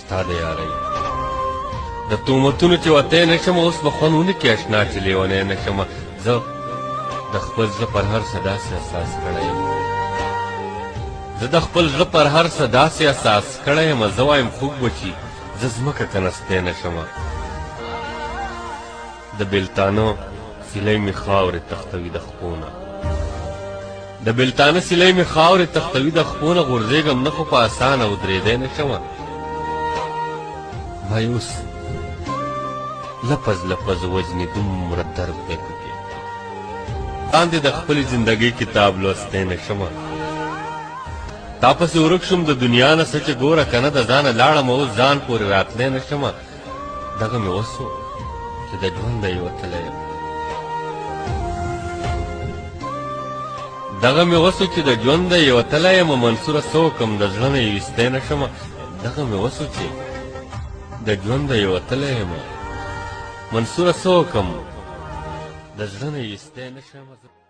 ستا د یارۍ د تهمتونو چې وتی نه شم اوس به خوند ونه کړي اشنا چې لیونی نه شم زه د خپل زړه پر هر څه داسې احساس کړی یم زه د خپل زړه پر هر څه داسې احساس کړی یم زه وایم خوږ به چې زه ځمکه ته نستی نه شم د بېلتانه سیلی مې خاورې تختوي د خپو نه د بېلتانه سیلی مې خاورې تختوي د خپو نه غورځېږم نه خو په اسانه ودرېدی نه شمه مایوس لپز لپز وجنې دومره درد دی پکې باندې د خپلې زندګۍ کتاب لوستی نه شمه تا پسې ورک شوم د دنیا نه څه چې ګوره که نه د ځانه لاړم اوس ځان پورې راتلی نه شمه دغه مې وسو چې د ژونده یې وتلی یم دغه مې وسو چې د ژونده یې وتلی یم منصوره څه وکړم د زړه نه یې ویستی نه شمه دغه مې وسو چې د ژونده یې وتلی یم منصوره څه وکړم د زړه نه یې ویستی نه شمه